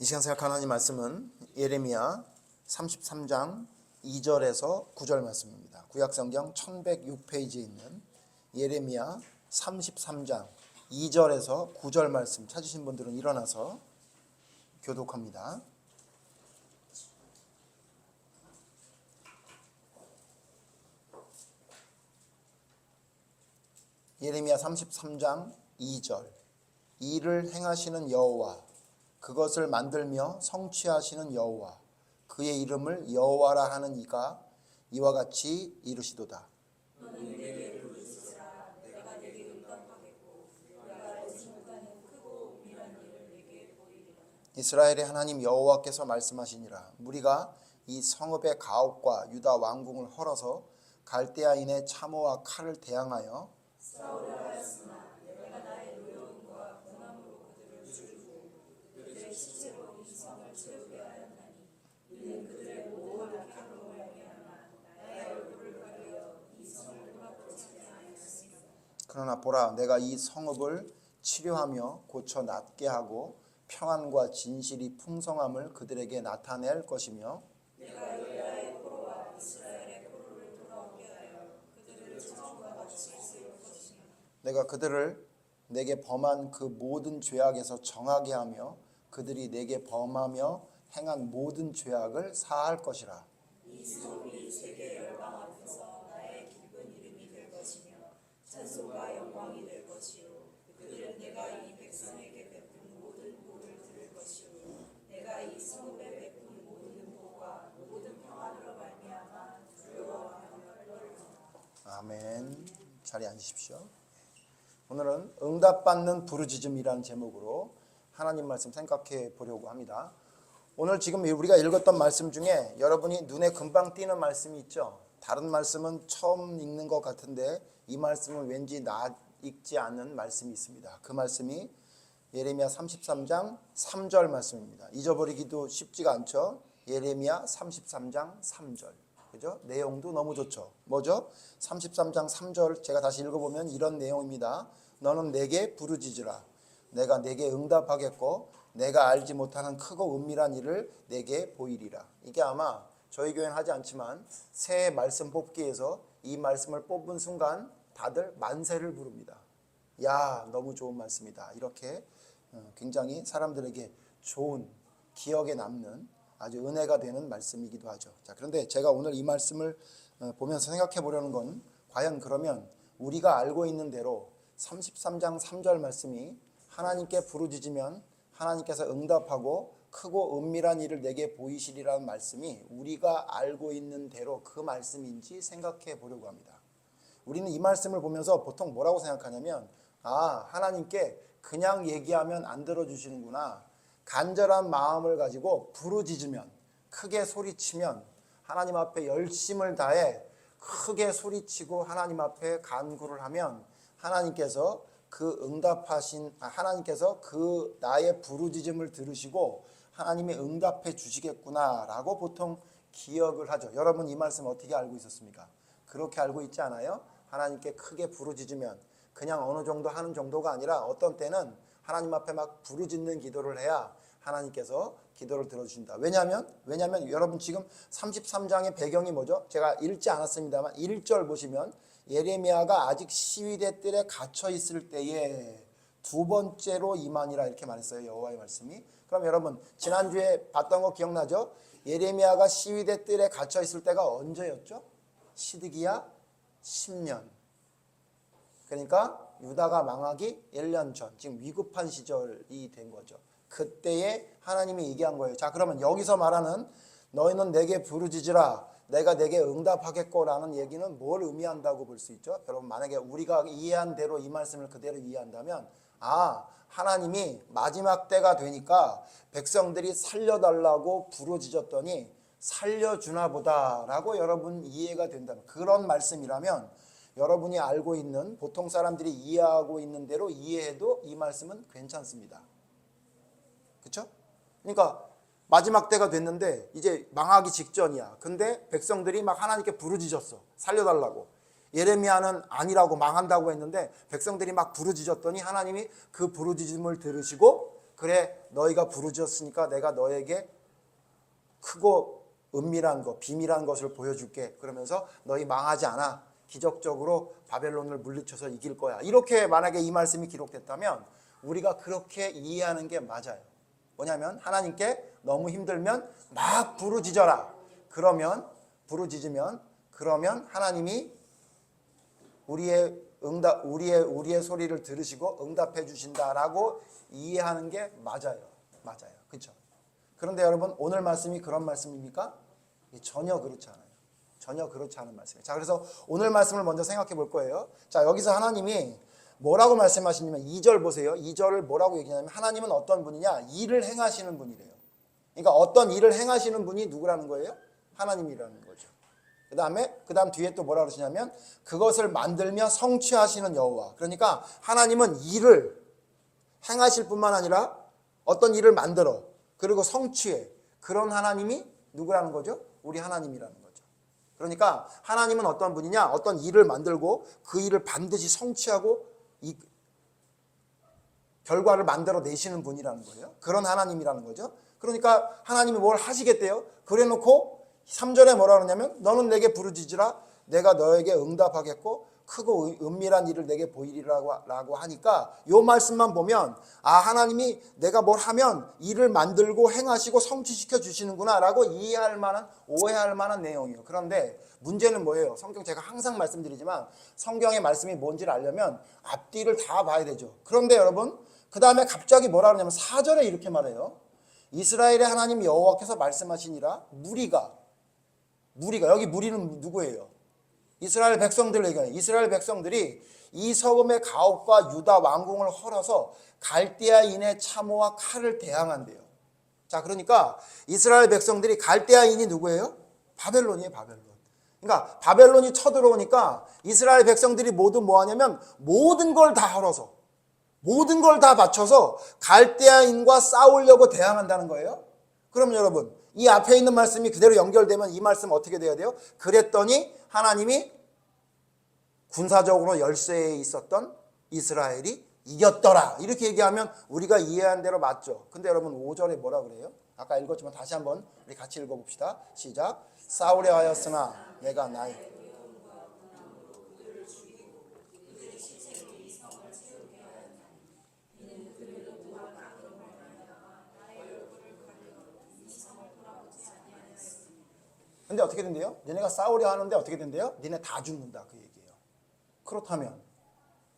이 시간 생각하는 하나님 말씀은 예레미야 33장 2절에서 9절 말씀입니다. 구약성경 1106페이지에 있는 예레미야 33장 2절에서 9절 말씀 찾으신 분들은 일어나서 교독합니다. 예레미야 33장 2절. 이를 행하시는 여호와, 그것을 만들며 성취하시는 여호와, 그의 이름을 여호와라 하는 이가 이와 같이 이르시도다. 너는 내게 부르짖으라. 내가 내게 응답하겠고 내가 알지 못하는 크고 은밀한 일을 내게 보이리라. 이스라엘의 하나님 여호와께서 말씀하시니라. 무리가 이 성읍의 가옥과 유다 왕궁을 헐어서 갈대아인의 참호와 칼을 대항하여 싸우려 하였으나 내가 나의 노여움과 분함으로 그들을 죽이고 그들의 시체로 이 성을 채우게 하였나니 이는 그들의 모든 악행으로 말미암아 나의 얼굴을 가려 이 성을 돌아보지 아니하였습니다. 그러나 보라, 내가 이 성읍을 치료하며 고쳐 낫게 하고 평안과 진실이 풍성함을 그들에게 나타낼 것이며 내가 유다의 포로와 이스라엘의 포로를 돌아오게 하여 그들을 처음과 같이 세울 것이며 내가 그들을 내게 범한 그 모든 죄악에서 정하게 하며 그들이 내게 범하며 행한 모든 죄악을 사할 것이라. 이 성읍이 세계 열방 앞에서 나의 기쁜 이름이 될 것이며 찬송과 영광이 될 것이요 그들은 내가 이 백성에게 베푼 모든 복을 들을 것이요 내가 이 성읍에 베푼 모든 복과 모든 평안으로 말미암아 두려워하며 떨리라. 아멘. 자리에 앉으십시오. 오늘은 응답받는 부르짖음이라는 제목으로 하나님 말씀 생각해 보려고 합니다. 오늘 지금 우리가 읽었던 말씀 중에 여러분이 눈에 금방 띄는 말씀이 있죠. 다른 말씀은 처음 읽는 것 같은데 이 말씀은 왠지 읽지 않은 말씀이 있습니다. 그 말씀이 예레미야 33장 3절 말씀입니다. 잊어버리기도 쉽지가 않죠. 예레미야 33장 3절. 그죠? 내용도 너무 좋죠. 뭐죠? 33장 3절 제가 다시 읽어보면 이런 내용입니다. 너는 내게 부르짖으라. 내가 내게 응답하겠고 내가 알지 못하는 크고 은밀한 일을 내게 보이리라. 이게 아마 저희 교회는 하지 않지만 새해 말씀 뽑기에서 이 말씀을 뽑은 순간 다들 만세를 부릅니다. 야, 너무 좋은 말씀이다. 이렇게 굉장히 사람들에게 좋은 기억에 남는 아주 은혜가 되는 말씀이기도 하죠. 자, 그런데 제가 오늘 이 말씀을 보면서 생각해 보려는 건 과연 그러면 우리가 알고 있는 대로 33장 3절 말씀이 하나님께 부르짖으면 하나님께서 응답하고 크고 은밀한 일을 내게 보이시리라는 말씀이 우리가 알고 있는 대로 그 말씀인지 생각해 보려고 합니다. 우리는 이 말씀을 보면서 보통 뭐라고 생각하냐면 하나님께 그냥 얘기하면 안 들어주시는구나. 간절한 마음을 가지고 부르짖으면, 크게 소리치면, 하나님 앞에 열심을 다해 크게 소리치고 하나님 앞에 간구를 하면 하나님께서 하나님께서 그 나의 부르짖음을 들으시고 하나님이 응답해 주시겠구나라고 보통 기억을 하죠. 여러분 이 말씀 어떻게 알고 있었습니까? 그렇게 알고 있지 않아요? 하나님께 크게 부르짖으면 그냥 어느 정도 하는 정도가 아니라 어떤 때는 하나님 앞에 막 부르짖는 기도를 해야 하나님께서 기도를 들어주신다. 왜냐하면 여러분 지금 33장의 배경이 뭐죠? 제가 읽지 않았습니다만 1절 보시면 예레미야가 아직 시위대 뜰에 갇혀 있을 때에 두 번째로 임하니라 이렇게 말했어요. 여호와의 말씀이. 그럼 여러분 지난주에 봤던 거 기억나죠? 예레미야가 시위대 뜰에 갇혀 있을 때가 언제였죠? 시드기야 10년. 그러니까 유다가 망하기 1년 전, 지금 위급한 시절이 된 거죠. 그때에 하나님이 얘기한 거예요. 자, 그러면 여기서 말하는 너희는 내게 부르짖으라 내가 내게 응답하겠고라는 얘기는 뭘 의미한다고 볼 수 있죠? 여러분 만약에 우리가 이해한 대로 이 말씀을 그대로 이해한다면 하나님이 마지막 때가 되니까 백성들이 살려달라고 부르짖었더니 살려주나 보다라고 여러분 이해가 된다면, 그런 말씀이라면 여러분이 알고 있는 보통 사람들이 이해하고 있는 대로 이해해도 이 말씀은 괜찮습니다. 그렇죠? 그러니까 마지막 때가 됐는데 이제 망하기 직전이야. 근데 백성들이 막 하나님께 부르짖었어. 살려달라고. 예레미야는 아니라고 망한다고 했는데 백성들이 막 부르짖었더니 하나님이 그 부르짖음을 들으시고 그래 너희가 부르짖었으니까 내가 너에게 크고 은밀한 것, 비밀한 것을 보여줄게. 그러면서 너희 망하지 않아. 기적적으로 바벨론을 물리쳐서 이길 거야. 이렇게 만약에 이 말씀이 기록됐다면 우리가 그렇게 이해하는 게 맞아요. 뭐냐면 하나님께 너무 힘들면 막 부르짖어라. 그러면 부르짖으면 그러면 하나님이 우리의 소리를 들으시고 응답해 주신다라고 이해하는 게 맞아요. 그렇죠? 그런데 여러분 오늘 말씀이 그런 말씀입니까? 전혀 그렇지 않아요. 전혀 그렇지 않은 말씀이에요. 자, 그래서 오늘 말씀을 먼저 생각해 볼 거예요. 자, 여기서 하나님이 뭐라고 말씀하시냐면 2절 보세요. 2절을 뭐라고 얘기하냐면 하나님은 어떤 분이냐? 일을 행하시는 분이래요. 그러니까 어떤 일을 행하시는 분이 누구라는 거예요? 하나님이라는 거죠. 그다음 뒤에 또 뭐라 그러시냐면 그것을 만들며 성취하시는 여호와. 그러니까 하나님은 일을 행하실 뿐만 아니라 어떤 일을 만들어 그리고 성취해. 그런 하나님이 누구라는 거죠? 우리 하나님이라는 거죠. 그러니까 하나님은 어떤 분이냐? 어떤 일을 만들고 그 일을 반드시 성취하고 이 결과를 만들어 내시는 분이라는 거예요. 그런 하나님이라는 거죠. 그러니까 하나님이 뭘 하시겠대요? 그래놓고 3절에 뭐라 그러냐면 너는 내게 부르짖으라 내가 너에게 응답하겠고 크고 은밀한 일을 내게 보이리라고 하니까 이 말씀만 보면 하나님이 내가 뭘 하면 일을 만들고 행하시고 성취시켜 주시는구나 라고 오해할 만한 내용이에요. 그런데 문제는 뭐예요? 성경 제가 항상 말씀드리지만 성경의 말씀이 뭔지를 알려면 앞뒤를 다 봐야 되죠. 그런데 여러분 그 다음에 갑자기 뭐라 그러냐면 4절에 이렇게 말해요. 이스라엘의 하나님 여호와께서 말씀하시니라 무리가 여기 무리는 누구예요? 이스라엘 백성들 얘기해요. 이스라엘 백성들이 이 서금의 가옥과 유다 왕궁을 헐어서 갈대아인의 참호와 칼을 대항한대요. 자, 그러니까 이스라엘 백성들이 갈대아인이 누구예요? 바벨론이에요, 바벨론. 그러니까 바벨론이 쳐들어오니까 이스라엘 백성들이 모두 뭐 하냐면 모든 걸 다 헐어서 모든 걸 다 바쳐서 갈대아인과 싸우려고 대항한다는 거예요. 그럼 여러분 이 앞에 있는 말씀이 그대로 연결되면 이 말씀 어떻게 돼야 돼요? 그랬더니 하나님이 군사적으로 열세에 있었던 이스라엘이 이겼더라. 이렇게 얘기하면 우리가 이해한 대로 맞죠. 근데 여러분 5절에 뭐라 그래요? 아까 읽었지만 다시 한번 우리 같이 읽어봅시다. 시작. 싸우려 하였으나 내가 나의 근데 어떻게 된대요? 얘네가 싸우려 하는데 어떻게 된대요? 니네 다 죽는다 그 얘기예요.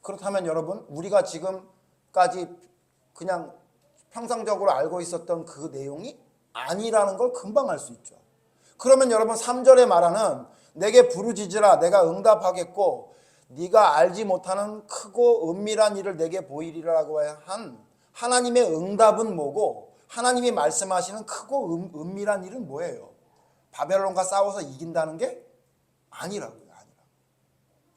그렇다면 여러분 우리가 지금까지 그냥 평상적으로 알고 있었던 그 내용이 아니라는 걸 금방 알 수 있죠. 그러면 여러분 3절에 말하는 내게 부르짖으라 내가 응답하겠고 네가 알지 못하는 크고 은밀한 일을 내게 보이리라고 한 하나님의 응답은 뭐고 하나님이 말씀하시는 크고 은밀한 일은 뭐예요? 바벨론과 싸워서 이긴다는 게 아니라고요.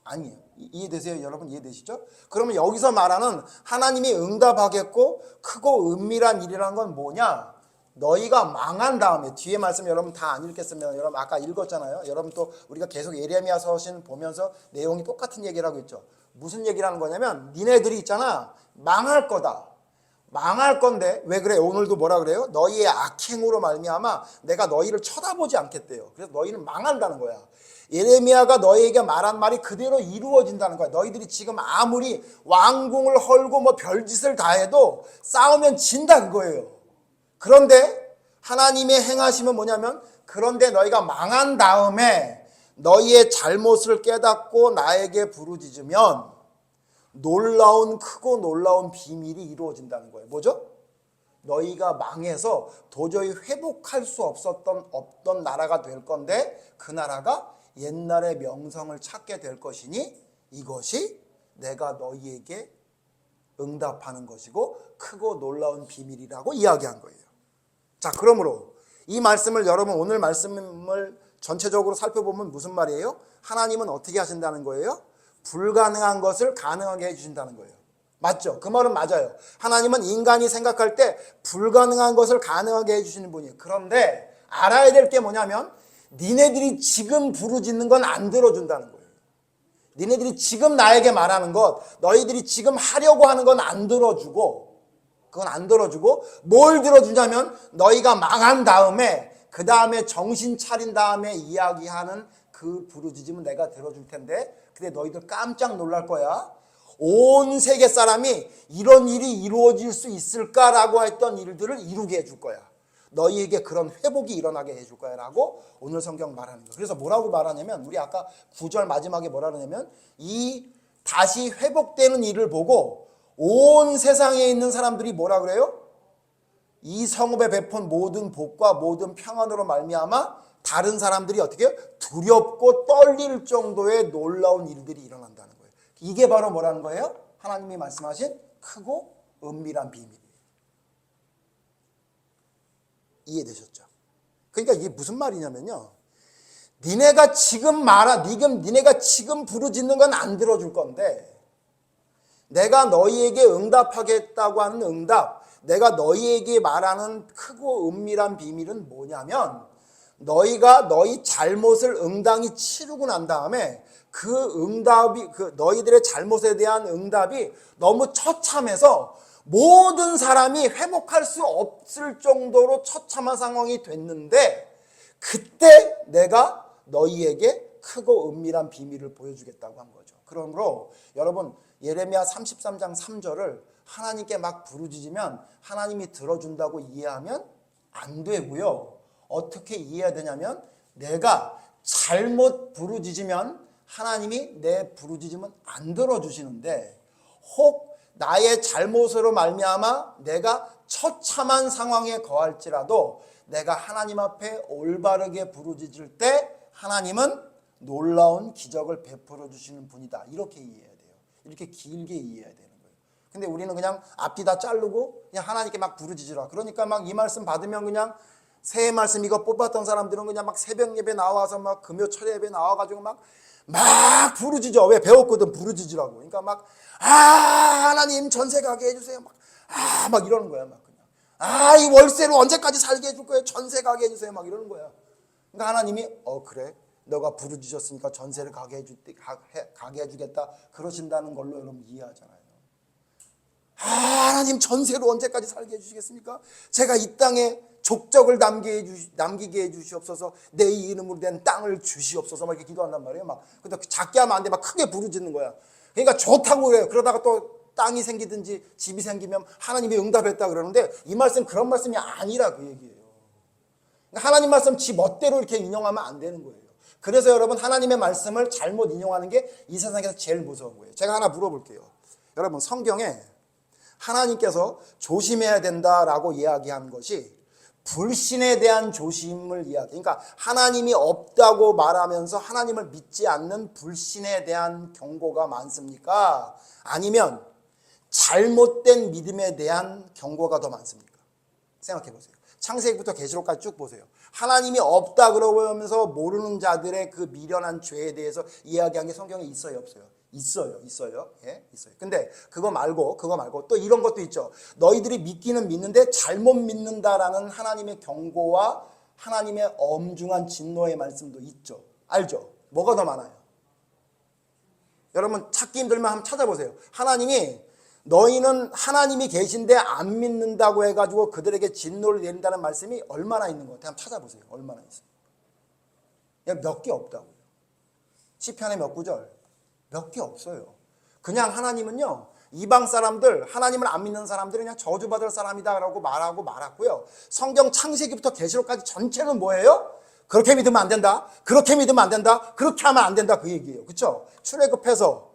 아니에요. 이해되세요? 여러분 이해되시죠? 그러면 여기서 말하는 하나님이 응답하겠고 크고 은밀한 일이라는 건 뭐냐? 너희가 망한 다음에 뒤에 말씀 여러분 다 안 읽겠으면 여러분 아까 읽었잖아요. 여러분 또 우리가 계속 예레미야 서신 보면서 내용이 똑같은 얘기를 하고 있죠. 무슨 얘기를 하는 거냐면 니네들이 있잖아. 망할 거다. 망할 건데 왜 그래? 오늘도 뭐라 그래요? 너희의 악행으로 말미암아 내가 너희를 쳐다보지 않겠대요. 그래서 너희는 망한다는 거야. 예레미야가 너희에게 말한 말이 그대로 이루어진다는 거야. 너희들이 지금 아무리 왕궁을 헐고 뭐 별짓을 다 해도 싸우면 진다 그거예요. 그런데 하나님의 행하심은 뭐냐면 그런데 너희가 망한 다음에 너희의 잘못을 깨닫고 나에게 부르짖으면 크고 놀라운 비밀이 이루어진다는 거예요. 뭐죠? 너희가 망해서 도저히 회복할 수 없던 나라가 될 건데 그 나라가 옛날의 명성을 찾게 될 것이니 이것이 내가 너희에게 응답하는 것이고 크고 놀라운 비밀이라고 이야기한 거예요. 자, 그러므로 이 말씀을 여러분 오늘 말씀을 전체적으로 살펴보면 무슨 말이에요? 하나님은 어떻게 하신다는 거예요? 불가능한 것을 가능하게 해주신다는 거예요. 맞죠? 그 말은 맞아요. 하나님은 인간이 생각할 때 불가능한 것을 가능하게 해주시는 분이에요. 그런데 알아야 될 게 뭐냐면 니네들이 지금 부르짖는 건 안 들어준다는 거예요. 니네들이 지금 나에게 말하는 것, 너희들이 지금 하려고 하는 건 안 들어주고 그건 안 들어주고 뭘 들어주냐면 너희가 망한 다음에 그 다음에 정신 차린 다음에 이야기하는 그 부르짖음은 내가 들어줄 텐데 근데 너희들 깜짝 놀랄 거야. 온 세계 사람이 이런 일이 이루어질 수 있을까라고 했던 일들을 이루게 해줄 거야. 너희에게 그런 회복이 일어나게 해줄 거야 라고 오늘 성경 말하는 거야. 그래서 뭐라고 말하냐면 우리 아까 9절 마지막에 뭐라 그러냐면 이 다시 회복되는 일을 보고 온 세상에 있는 사람들이 뭐라 그래요? 이 성읍에 베푼 모든 복과 모든 평안으로 말미암아 다른 사람들이 어떻게 해요? 두렵고 떨릴 정도의 놀라운 일들이 일어난다는 거예요. 이게 바로 뭐라는 거예요? 하나님이 말씀하신 크고 은밀한 비밀이에요. 이해되셨죠? 그러니까 이게 무슨 말이냐면요. 니네가 지금 니네가 지금 부르짖는 건 안 들어줄 건데 내가 너희에게 응답하겠다고 하는 응답, 내가 너희에게 말하는 크고 은밀한 비밀은 뭐냐면 너희가 너희 잘못을 응당히 치르고 난 다음에 그 응답이 너희들의 잘못에 대한 응답이 너무 처참해서 모든 사람이 회복할 수 없을 정도로 처참한 상황이 됐는데 그때 내가 너희에게 크고 은밀한 비밀을 보여주겠다고 한 거죠. 그러므로 여러분 예레미야 33장 3절을 하나님께 막 부르짖으면 하나님이 들어준다고 이해하면 안 되고요. 어떻게 이해해야 되냐면 내가 잘못 부르짖으면 하나님이 내 부르짖음은 안 들어주시는데 혹 나의 잘못으로 말미암아 내가 처참한 상황에 거할지라도 내가 하나님 앞에 올바르게 부르짖을 때 하나님은 놀라운 기적을 베풀어 주시는 분이다. 이렇게 이해해야 돼요. 이렇게 길게 이해해야 되는 거예요. 근데 우리는 그냥 앞뒤 다 자르고 그냥 하나님께 막 부르짖으라. 그러니까 막 이 말씀 받으면 그냥 새해 말씀 이거 뽑았던 사람들은 그냥 막 새벽 예배 나와서 막 금요 철야 예배 나와가지고 막 부르짖어. 왜? 배웠거든 부르짖으라고. 그러니까 막 하나님 전세 가게 해주세요. 막 이러는 거야. 막 그냥 이 월세로 언제까지 살게 해줄 거예요. 전세 가게 해주세요. 막 이러는 거야. 그러니까 하나님이 그래 너가 부르짖었으니까 전세를 가게 해주겠다 그러신다는 걸로 여러분 이해하잖아요. 하나님 전세로 언제까지 살게 해주시겠습니까? 제가 이 땅에 족적을 남기게 해주시옵소서. 내 이름으로 된 땅을 주시옵소서. 막 이렇게 기도한단 말이에요. 막 근데 작게 하면 안 돼. 막 크게 부르짖는 거야. 그러니까 좋다고 그래요. 그러다가 또 땅이 생기든지 집이 생기면 하나님이 응답했다 그러는데 이 말씀 그런 말씀이 아니라 그 얘기예요. 그러니까 하나님 말씀 지 멋대로 이렇게 인용하면 안 되는 거예요. 그래서 여러분 하나님의 말씀을 잘못 인용하는 게 이 세상에서 제일 무서운 거예요. 제가 하나 물어볼게요. 여러분 성경에 하나님께서 조심해야 된다라고 이야기한 것이 불신에 대한 조심을 그러니까 하나님이 없다고 말하면서 하나님을 믿지 않는 불신에 대한 경고가 많습니까? 아니면 잘못된 믿음에 대한 경고가 더 많습니까? 생각해 보세요. 창세기부터 계시록까지 쭉 보세요. 하나님이 없다 그러면서 모르는 자들의 그 미련한 죄에 대해서 이야기한 게 성경에 있어요, 없어요? 있어요. 예, 있어요. 근데 그거 말고 또 이런 것도 있죠. 너희들이 믿기는 믿는데 잘못 믿는다라는 하나님의 경고와 하나님의 엄중한 진노의 말씀도 있죠. 알죠? 뭐가 더 많아요? 여러분 찾기 힘들면 한번 찾아보세요. 너희는 하나님이 계신데 안 믿는다고 해가지고 그들에게 진노를 내린다는 말씀이 얼마나 있는 것 같아요? 한번 찾아보세요. 얼마나 있어요? 몇 개 없다고요. 시편의 몇 구절? 몇 개 없어요. 그냥 하나님은요, 이방 사람들, 하나님을 안 믿는 사람들은 그냥 저주받을 사람이다라고 말하고 말았고요. 성경 창세기부터 계시록까지 전체는 뭐예요? 그렇게 믿으면 안 된다. 그렇게 믿으면 안 된다. 그렇게 하면 안 된다. 그 얘기예요. 그렇죠? 출애굽해서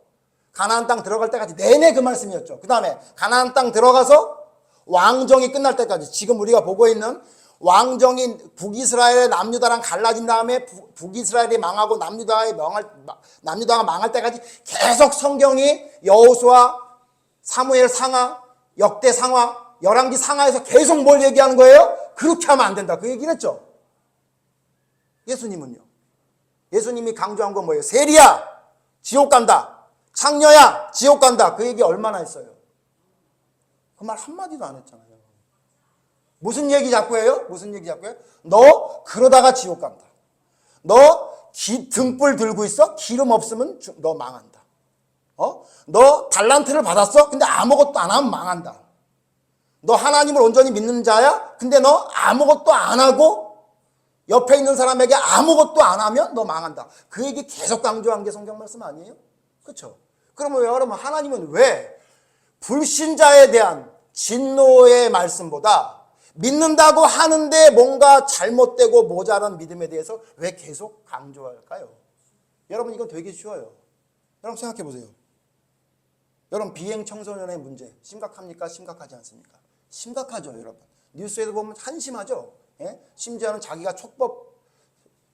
가나안 땅 들어갈 때까지 내내 그 말씀이었죠. 그 다음에 가나안 땅 들어가서 왕정이 끝날 때까지 지금 우리가 보고 있는 왕정이 북이스라엘의 남유다랑 갈라진 다음에 북이스라엘이 망하고 남유다가 망할 때까지 계속 성경이 여호수아, 사무엘 상하, 역대 상하, 열왕기 상하에서 계속 뭘 얘기하는 거예요? 그렇게 하면 안 된다. 그 얘기를 했죠. 예수님은요. 예수님이 강조한 건 뭐예요? 세리야 지옥 간다. 창녀야 지옥 간다. 그 얘기 얼마나 했어요? 그 말 한마디도 안 했잖아요. 무슨 얘기 자꾸 해요? 너 그러다가 지옥 간다. 너 등불 들고 있어? 기름 없으면 너 망한다. 너 달란트를 받았어? 근데 아무것도 안 하면 망한다. 너 하나님을 온전히 믿는 자야? 근데 너 아무것도 안 하고 옆에 있는 사람에게 아무것도 안 하면 너 망한다. 그 얘기 계속 강조한 게 성경 말씀 아니에요? 그렇죠? 그러면 여러분 하나님은 왜 불신자에 대한 진노의 말씀보다 믿는다고 하는데 뭔가 잘못되고 모자란 믿음에 대해서 왜 계속 강조할까요? 여러분 이건 되게 쉬워요. 여러분 생각해 보세요. 여러분 비행 청소년의 문제 심각합니까? 심각하지 않습니까? 심각하죠, 여러분. 뉴스에도 보면 한심하죠. 예? 심지어는 자기가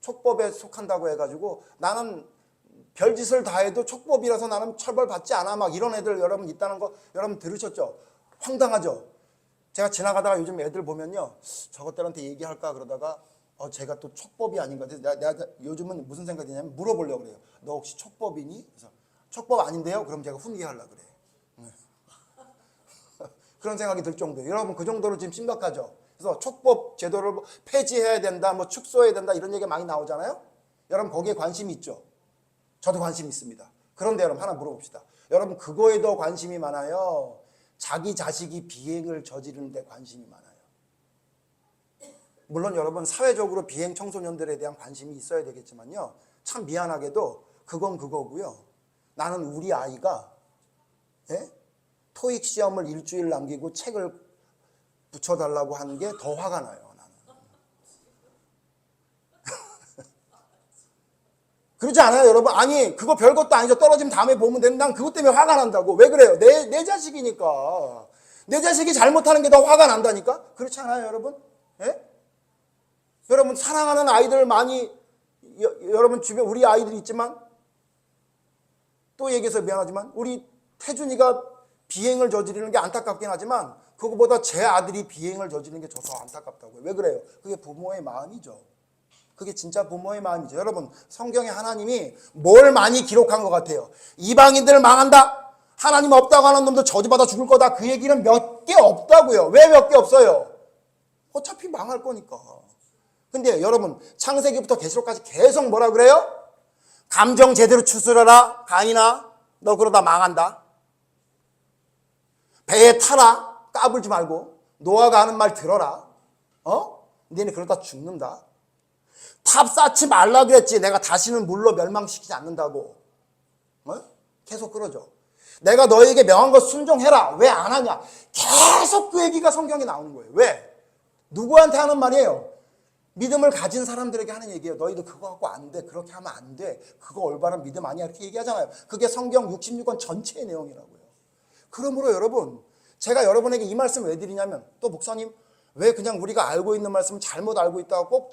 촉법에 속한다고 해가지고 나는 별짓을 다 해도 촉법이라서 나는 처벌받지 않아 막 이런 애들 여러분 있다는 거 여러분 들으셨죠? 황당하죠? 제가 지나가다가 요즘 애들 보면요 저것들한테 얘기할까 그러다가 제가 또 촉법이 아닌 것 같아서 내가 요즘은 무슨 생각이 드냐면 물어보려고 그래요. 너 혹시 촉법이니? 그래서 촉법 아닌데요? 그럼 제가 훈계하려고 그래요. 그런 생각이 들 정도예요. 여러분 그 정도로 지금 심각하죠. 그래서 촉법 제도를 폐지해야 된다, 뭐 축소해야 된다 이런 얘기가 많이 나오잖아요. 여러분 거기에 관심이 있죠. 저도 관심이 있습니다. 그런데 여러분 하나 물어봅시다. 여러분 그거에 더 관심이 많아요? 자기 자식이 비행을 저지르는 데 관심이 많아요? 물론 여러분 사회적으로 비행 청소년들에 대한 관심이 있어야 되겠지만요. 참 미안하게도 그건 그거고요. 나는 우리 아이가 토익 시험을 일주일 남기고 책을 붙여달라고 하는 게 더 화가 나요. 나는. 그러지 않아요, 여러분? 아니 그거 별것도 아니죠. 떨어지면 다음에 보면 되는. 난 그것 때문에 화가 난다고. 왜 그래요? 내 자식이니까. 내 자식이 잘못하는 게 더 화가 난다니까? 그렇지 않아요, 여러분? 예? 여러분 사랑하는 아이들 많이 여러분 주변 우리 아이들이 있지만 또 얘기해서 미안하지만 우리 태준이가 비행을 저지르는 게 안타깝긴 하지만 그거보다 제 아들이 비행을 저지르는 게 더 안타깝다고요. 왜 그래요? 그게 부모의 마음이죠. 그게 진짜 부모의 마음이죠. 여러분 성경에 하나님이 뭘 많이 기록한 것 같아요? 이방인들 망한다. 하나님 없다고 하는 놈들 저주받아 죽을 거다. 그 얘기는 몇 개 없다고요. 왜 몇 개 없어요? 어차피 망할 거니까. 근데 여러분 창세기부터 계시록까지 계속 뭐라 그래요? 감정 제대로 추스려라. 가인아 너 그러다 망한다. 배에 타라. 까불지 말고. 노아가 하는 말 들어라. 너네 그러다 죽는다. 탑 쌓지 말라 그랬지. 내가 다시는 물로 멸망시키지 않는다고. 계속 그러죠. 내가 너에게 명한 것 순종해라. 왜 안 하냐. 계속 그 얘기가 성경에 나오는 거예요. 왜? 누구한테 하는 말이에요? 믿음을 가진 사람들에게 하는 얘기예요. 너희들 그거 갖고 안 돼. 그렇게 하면 안 돼. 그거 올바른 믿음 아니야. 이렇게 얘기하잖아요. 그게 성경 66권 전체의 내용이라고요. 그러므로 여러분 제가 여러분에게 이 말씀 왜 드리냐면 또 목사님 왜 그냥 우리가 알고 있는 말씀 잘못 알고 있다고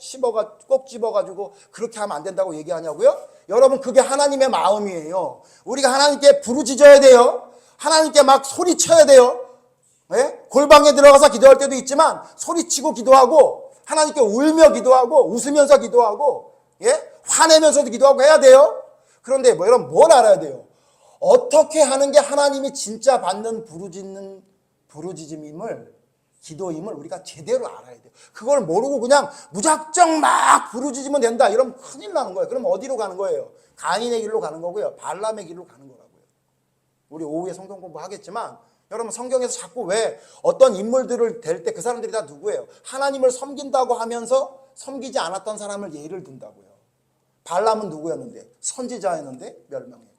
꼭 집어가지고 그렇게 하면 안 된다고 얘기하냐고요? 여러분 그게 하나님의 마음이에요. 우리가 하나님께 부르짖어야 돼요. 하나님께 막 소리쳐야 돼요. 골방에 들어가서 기도할 때도 있지만 소리치고 기도하고 하나님께 울며 기도하고 웃으면서 기도하고 화내면서도 기도하고 해야 돼요. 그런데 여러분 뭘 알아야 돼요? 어떻게 하는 게 하나님이 진짜 받는 부르짖음임을 기도임을 우리가 제대로 알아야 돼요. 그걸 모르고 그냥 무작정 막 부르짖으면 된다. 이러면 큰일 나는 거예요. 그럼 어디로 가는 거예요? 가인의 길로 가는 거고요. 발람의 길로 가는 거라고요. 우리 오후에 성경 공부하겠지만 여러분 성경에서 자꾸 왜 어떤 인물들을 댈 때 그 사람들이 다 누구예요? 하나님을 섬긴다고 하면서 섬기지 않았던 사람을 예를 든다고요. 발람은 누구였는데? 선지자였는데 멸망했고.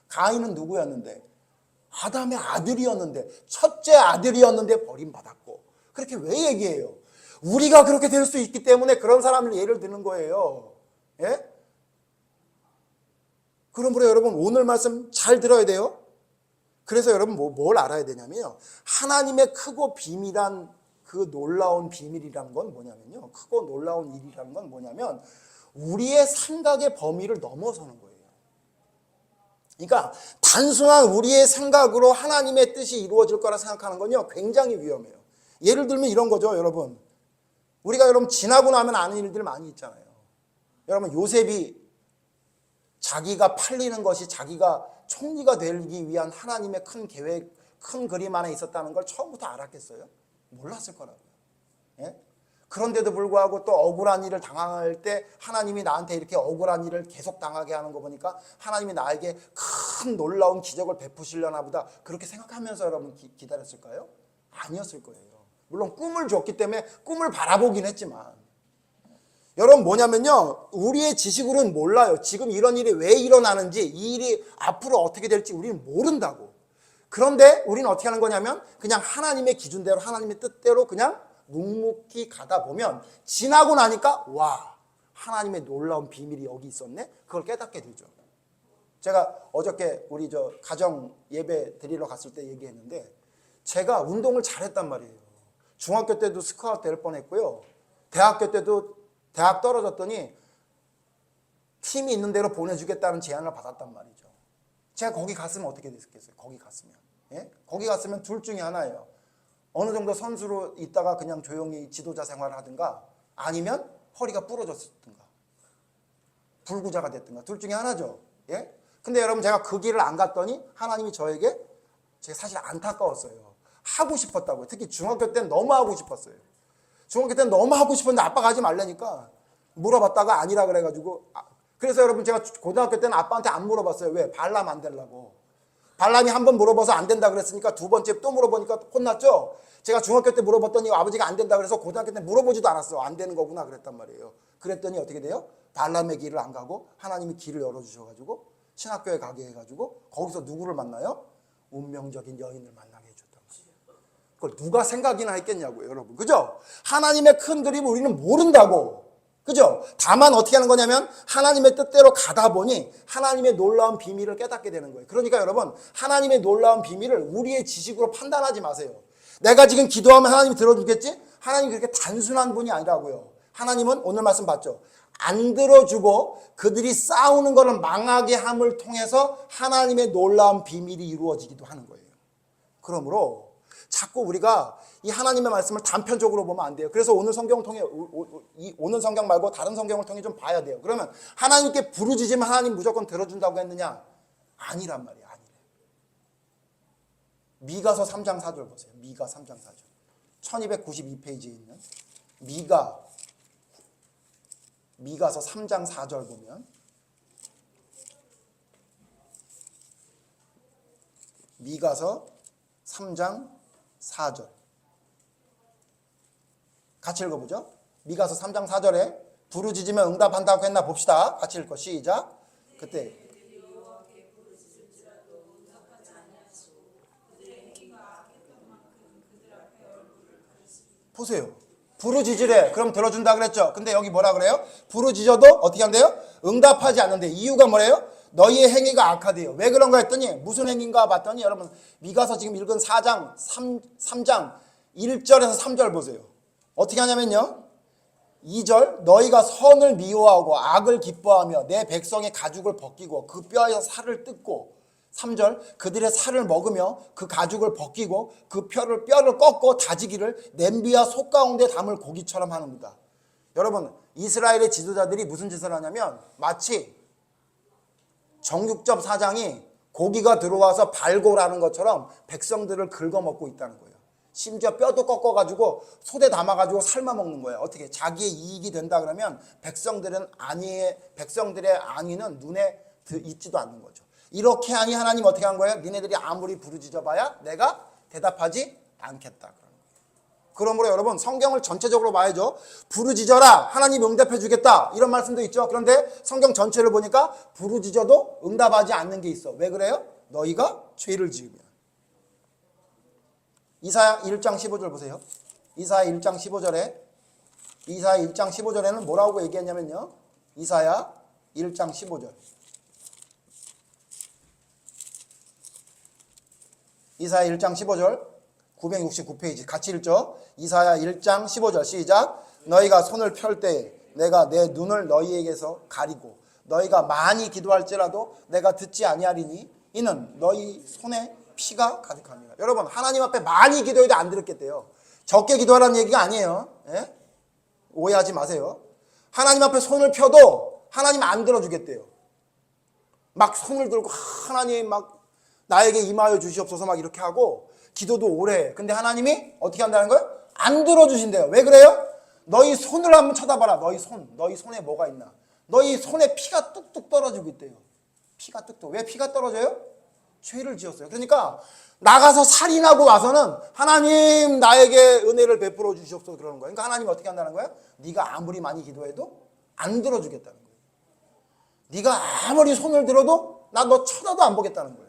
가인은 누구였는데? 아담의 아들이었는데 첫째 아들이었는데 버림받았고. 그렇게 왜 얘기해요? 우리가 그렇게 될 수 있기 때문에 그런 사람을 예를 드는 거예요. 그러므로 여러분 오늘 말씀 잘 들어야 돼요. 그래서 여러분 뭘 알아야 되냐면요. 하나님의 크고 비밀한 그 놀라운 비밀이란 건 뭐냐면요. 크고 놀라운 일이란 건 뭐냐면 우리의 생각의 범위를 넘어서는 거예요. 그러니까 단순한 우리의 생각으로 하나님의 뜻이 이루어질 거라 생각하는 건요. 굉장히 위험해요. 예를 들면 이런 거죠, 여러분. 우리가 여러분 지나고 나면 아는 일들 많이 있잖아요. 여러분 요셉이 자기가 팔리는 것이 자기가 총리가 되기 위한 하나님의 큰 계획, 큰 그림 안에 있었다는 걸 처음부터 알았겠어요? 몰랐을 거라고요. 그런데도 불구하고 또 억울한 일을 당할 때 하나님이 나한테 이렇게 억울한 일을 계속 당하게 하는 거 보니까 하나님이 나에게 큰 놀라운 기적을 베푸시려나 보다 그렇게 생각하면서 여러분 기다렸을까요? 아니었을 거예요. 물론 꿈을 줬기 때문에 꿈을 바라보긴 했지만, 여러분 뭐냐면요, 우리의 지식으로는 몰라요. 지금 이런 일이 왜 일어나는지, 이 일이 앞으로 어떻게 될지 우리는 모른다고. 그런데 우리는 어떻게 하는 거냐면 그냥 하나님의 기준대로, 하나님의 뜻대로 그냥 묵묵히 가다 보면 지나고 나니까 와, 하나님의 놀라운 비밀이 여기 있었네? 그걸 깨닫게 되죠. 제가 어저께 우리 가정 예배 드리러 갔을 때 얘기했는데, 제가 운동을 잘했단 말이에요. 중학교 때도 스카우트 될 뻔했고요. 대학교 때도 대학 떨어졌더니 팀이 있는 대로 보내주겠다는 제안을 받았단 말이죠. 제가 거기 갔으면 어떻게 됐겠어요? 거기 갔으면. 예? 거기 갔으면 둘 중에 하나예요. 어느 정도 선수로 있다가 그냥 조용히 지도자 생활을 하든가, 아니면 허리가 부러졌든가 불구자가 됐든가, 둘 중에 하나죠. 예? 근데 여러분, 제가 그 길을 안 갔더니 하나님이 저에게, 제가 사실 안타까웠어요. 하고 싶었다고요. 특히 중학교 때는 너무 하고 싶었어요. 중학교 때는 너무 하고 싶었는데 아빠가 하지 말라니까 물어봤다가 아니라 그래가지고, 그래서 여러분 제가 고등학교 때는 아빠한테 안 물어봤어요. 왜? 발람 안 되려고. 발람이 한 번 물어봐서 안 된다 그랬으니까 두 번째 또 물어보니까 혼났죠. 제가 중학교 때 물어봤더니 아버지가 안 된다 그래서 고등학교 때 물어보지도 않았어. 안 되는 거구나 그랬단 말이에요. 그랬더니 어떻게 돼요? 발람의 길을 안 가고 하나님이 길을 열어주셔가지고 신학교에 가게 해가지고 거기서 누구를 만나요? 운명적인 여인을 만나게 해줬단 말이에요. 그걸 누가 생각이나 했겠냐고요, 여러분. 그죠? 하나님의 큰 그림을 우리는 모른다고. 그죠? 다만 어떻게 하는 거냐면 하나님의 뜻대로 가다 보니 하나님의 놀라운 비밀을 깨닫게 되는 거예요. 그러니까 여러분, 하나님의 놀라운 비밀을 우리의 지식으로 판단하지 마세요. 내가 지금 기도하면 하나님이 들어주겠지? 하나님이 그렇게 단순한 분이 아니라고요. 하나님은 오늘 말씀 봤죠? 안 들어주고 그들이 싸우는 것을 망하게 함을 통해서 하나님의 놀라운 비밀이 이루어지기도 하는 거예요. 그러므로 자꾸 우리가 이 하나님의 말씀을 단편적으로 보면 안 돼요. 그래서 오늘 성경을 통해, 오늘 성경 말고 다른 성경을 통해 좀 봐야 돼요. 그러면 하나님께 부르짖으면 하나님 무조건 들어준다고 했느냐? 아니란 말이에요. 아니래. 미가서 3장 4절 보세요. 미가 3장 4절. 1292페이지에 있는 미가서 3장 4절 보면, 미가서 3장 4절 같이 읽어보죠. 미가서 3장 4절에 부르짖으면 응답한다고 했나 봅시다. 같이 읽고 시작. 그때 보세요. 부르짖으래. 그럼 들어준다 그랬죠. 근데 여기 뭐라 그래요? 부르짖어도 어떻게 한대요? 응답하지 않는데. 이유가 뭐래요? 너희의 행위가 악하대요. 왜 그런가 했더니 무슨 행위인가 봤더니, 여러분 미가서 지금 읽은 4장 3장 1절에서 3절 보세요. 어떻게 하냐면요, 2절 너희가 선을 미워하고 악을 기뻐하며 내 백성의 가죽을 벗기고 그 뼈에서 살을 뜯고, 3절 그들의 살을 먹으며 그 가죽을 벗기고 그 뼈를 꺾고 다지기를 냄비와 솥 가운데 담을 고기처럼 하는구다. 여러분, 이스라엘의 지도자들이 무슨 짓을 하냐면 마치 정육점 사장이 고기가 들어와서 발골하는 것처럼 백성들을 긁어먹고 있다는 거예요. 심지어 뼈도 꺾어가지고 솥에 담아가지고 삶아 먹는 거예요. 어떻게? 자기의 이익이 된다 그러면 백성들의 안위는 눈에 있지도 않는 거죠. 이렇게 하니 하나님 어떻게 한 거예요? 니네들이 아무리 부르짖어봐야 내가 대답하지 않겠다. 그런 거예요. 그러므로 여러분, 성경을 전체적으로 봐야죠. 부르짖어라, 하나님 응답해 주겠다, 이런 말씀도 있죠. 그런데 성경 전체를 보니까 부르짖어도 응답하지 않는 게 있어. 왜 그래요? 너희가 죄를 지으면. 이사야 1장 15절 보세요. 이사야 1장 15절에는 뭐라고 얘기했냐면요, 이사야 1장 15절. 이사야 1장 15절 969페이지 같이 읽죠. 이사야 1장 15절 시작. 너희가 손을 펼 때에 내가 내 눈을 너희에게서 가리고 너희가 많이 기도할지라도 내가 듣지 아니하리니 이는 너희 손에 피가 가득합니다. 여러분, 하나님 앞에 많이 기도해도 안 들었겠대요. 적게 기도하라는 얘기가 아니에요. 예? 오해하지 마세요. 하나님 앞에 손을 펴도 하나님 안 들어주겠대요. 막 손을 들고 하나님 막 나에게 임하여 주시옵소서 막 이렇게 하고 기도도 오래 해. 근데 하나님이 어떻게 한다는 거예요? 안 들어주신대요. 왜 그래요? 너희 손을 한번 쳐다봐라. 너희 손에 뭐가 있나? 너희 손에 피가 뚝뚝 떨어지고 있대요. 피가 뚝뚝. 왜 피가 떨어져요? 죄를 지었어요. 그러니까 나가서 살인하고 와서는 하나님 나에게 은혜를 베풀어 주시옵소서 그러는 거예요. 그러니까 하나님 어떻게 한다는 거예요? 네가 아무리 많이 기도해도 안 들어주겠다는 거예요. 네가 아무리 손을 들어도 나 너 쳐다도 안 보겠다는 거예요.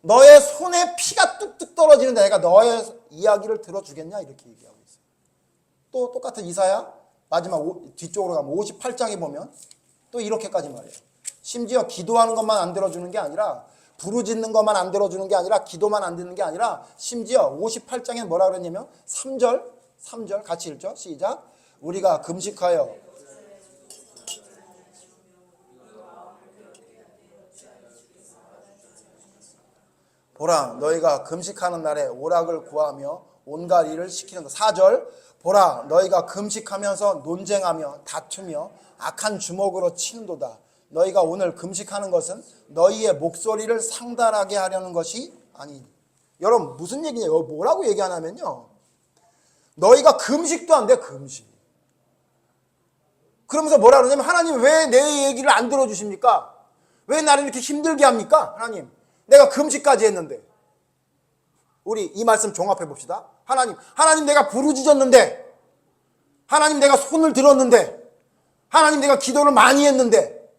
너의 손에 피가 뚝뚝 떨어지는데 내가 너의 이야기를 들어주겠냐 이렇게 얘기하고 있어요. 또 똑같은 이사야 마지막 뒤쪽으로 가면 58장에 보면 또 이렇게까지 말해요. 심지어 기도하는 것만 안 들어주는 게 아니라 부르짖는 것만 안 들어주는 게 아니라 기도만 안 듣는 게 아니라 심지어 58장에 뭐라 그랬냐면 3절 같이 읽죠. 시작. 우리가 금식하여 보라 너희가 금식하는 날에 오락을 구하며 온갖 일을 시키는 것. 4절 보라 너희가 금식하면서 논쟁하며 다투며 악한 주먹으로 치는도다. 너희가 오늘 금식하는 것은 너희의 목소리를 상달하게 하려는 것이 아니. 여러분 무슨 얘기냐요? 뭐라고 얘기하냐면요. 너희가 금식도 안 돼. 금식. 그러면서 뭐라 그러냐면 하나님 왜 내 얘기를 안 들어주십니까? 왜 나를 이렇게 힘들게 합니까? 하나님 내가 금식까지 했는데. 우리 이 말씀 종합해 봅시다. 하나님 내가 부르짖었는데, 하나님 내가 손을 들었는데, 하나님 내가 기도를 많이 했는데,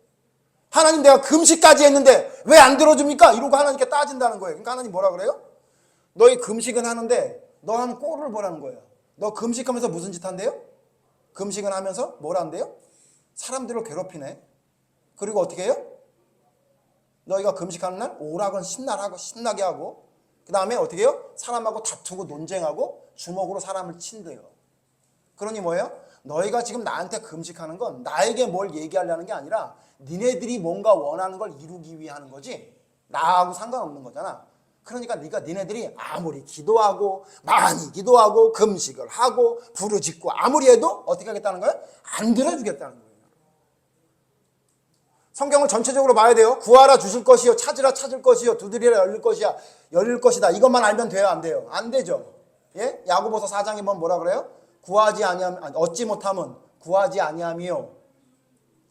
하나님 내가 금식까지 했는데 왜 안 들어줍니까? 이러고 하나님께 따진다는 거예요. 그러니까 하나님 뭐라 그래요? 너희 금식은 하는데 너 한 꼴을 보라는 거예요. 너 금식하면서 무슨 짓 한대요? 금식은 하면서 뭘 한대요? 사람들을 괴롭히네. 그리고 어떻게 해요? 너희가 금식하는 날 오락은 신나게 하고 그 다음에 어떻게 해요? 사람하고 다투고 논쟁하고 주먹으로 사람을 친대요. 그러니 뭐예요? 너희가 지금 나한테 금식하는 건 나에게 뭘 얘기하려는 게 아니라 니네들이 뭔가 원하는 걸 이루기 위해 하는 거지 나하고 상관없는 거잖아. 그러니까 니네들이 아무리 기도하고 많이 기도하고 금식을 하고 부르짖고 아무리 해도 어떻게 하겠다는 거예요? 안 들어주겠다는 거예요. 성경을 전체적으로 봐야 돼요. 구하라 주실 것이요 찾으라 찾을 것이요 두드리라 열릴 것이다. 이것만 알면 돼요, 안 돼요? 안 되죠. 예? 야고보서 4장에 보면 뭐라 그래요? 얻지 못하면 구하지 아니함이요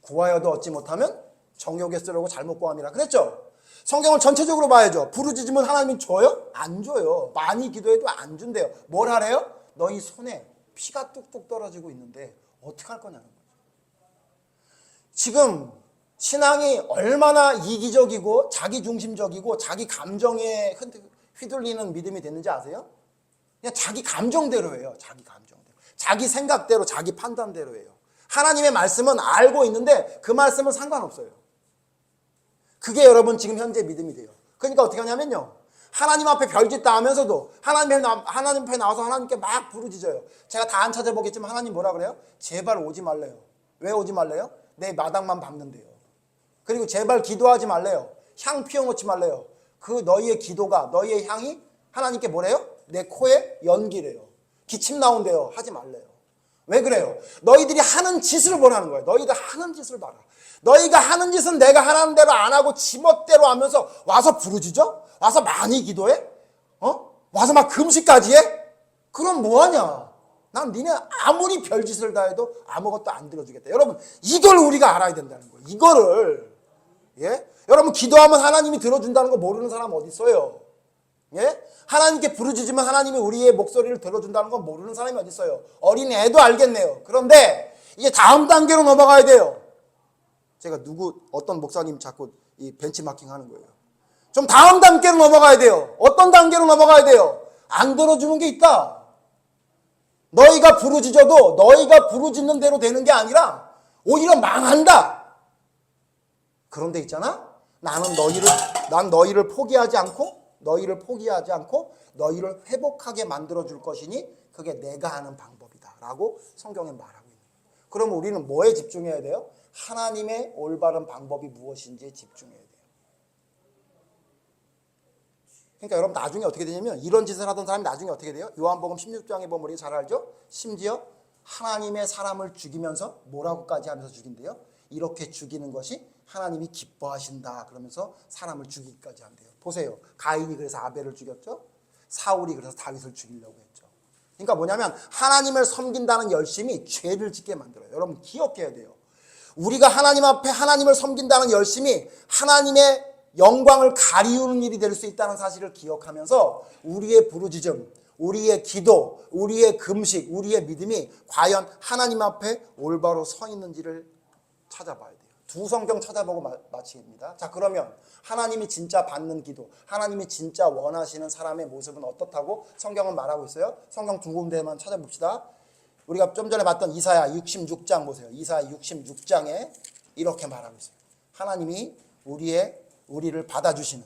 구하여도 얻지 못하면 정욕에 쓰려고 잘못 구함이라 그랬죠. 성경을 전체적으로 봐야죠. 부르짖으면 하나님이 줘요? 안 줘요. 많이 기도해도 안 준대요. 뭘 하래요? 너희 손에 피가 뚝뚝 떨어지고 있는데 어떡할 거냐는 거죠. 지금 신앙이 얼마나 이기적이고 자기중심적이고 자기 감정에 휘둘리는 믿음이 됐는지 아세요? 그냥 자기 감정대로 해요. 자기 감정대로. 자기 생각대로 자기 판단대로 해요. 하나님의 말씀은 알고 있는데 그 말씀은 상관없어요. 그게 여러분 지금 현재 믿음이 돼요. 그러니까 어떻게 하냐면요. 하나님 앞에 별짓 다 하면서도 하나님 앞에 나와서 하나님께 막 부르짖어요. 제가 다 안 찾아보겠지만 하나님 뭐라 그래요? 제발 오지 말래요. 왜 오지 말래요? 내 마당만 밟는데요. 그리고 제발 기도하지 말래요. 향 피워놓지 말래요. 그 너희의 기도가 너희의 향이 하나님께 뭐래요? 내 코에 연기래요. 기침 나온대요. 하지 말래요. 왜 그래요? 너희들이 하는 짓을 보라는 거예요. 너희들 하는 짓을 봐라. 너희가 하는 짓은 내가 하라는 대로 안 하고 지멋대로 하면서 와서 부르짖어? 와서 많이 기도해? 와서 막 금식까지 해? 그럼 뭐하냐? 난 니네 아무리 별짓을 다 해도 아무것도 안 들어주겠다. 여러분 이걸 우리가 알아야 된다는 거예요. 이거를. 예? 여러분 기도하면 하나님이 들어준다는 거 모르는 사람 어디 있어요? 예? 하나님께 부르짖으면 하나님이 우리의 목소리를 들어준다는 건 모르는 사람이 어디 있어요? 어린 애도 알겠네요. 그런데 이제 다음 단계로 넘어가야 돼요. 제가 어떤 목사님 자꾸 이 벤치마킹 하는 거예요. 좀 다음 단계로 넘어가야 돼요. 어떤 단계로 넘어가야 돼요? 안 들어주는 게 있다. 너희가 부르짖어도 너희가 부르짖는 대로 되는 게 아니라 오히려 망한다. 그런데 있잖아. 난 너희를 포기하지 않고 너희를 회복하게 만들어줄 것이니 그게 내가 하는 방법이다 라고 성경에 말하고 있는 거예요. 그럼 우리는 뭐에 집중해야 돼요? 하나님의 올바른 방법이 무엇인지에 집중해야 돼요. 그러니까 여러분 나중에 어떻게 되냐면 이런 짓을 하던 사람이 나중에 어떻게 돼요? 요한복음 16장에 보면 우리 잘 알죠? 심지어 하나님의 사람을 죽이면서 뭐라고까지 하면서 죽인대요? 이렇게 죽이는 것이 하나님이 기뻐하신다 그러면서 사람을 죽이기까지 한대요. 보세요. 가인이 그래서 아벨을 죽였죠. 사울이 그래서 다윗을 죽이려고 했죠. 그러니까 뭐냐면 하나님을 섬긴다는 열심이 죄를 짓게 만들어요. 여러분 기억해야 돼요. 우리가 하나님 앞에 하나님을 섬긴다는 열심이 하나님의 영광을 가리우는 일이 될 수 있다는 사실을 기억하면서 우리의 부르짖음, 우리의 기도, 우리의 금식, 우리의 믿음이 과연 하나님 앞에 올바로 서 있는지를 찾아봐야 돼요. 두 성경 찾아보고 마치겠습니다. 자, 그러면 하나님이 진짜 받는 기도, 하나님이 진짜 원하시는 사람의 모습은 어떻다고 성경은 말하고 있어요? 성경 두 군데만 찾아봅시다. 우리가 좀 전에 봤던 이사야 66장 보세요. 이사야 66장에 이렇게 말하고 있어요. 하나님이 우리를 받아주시는,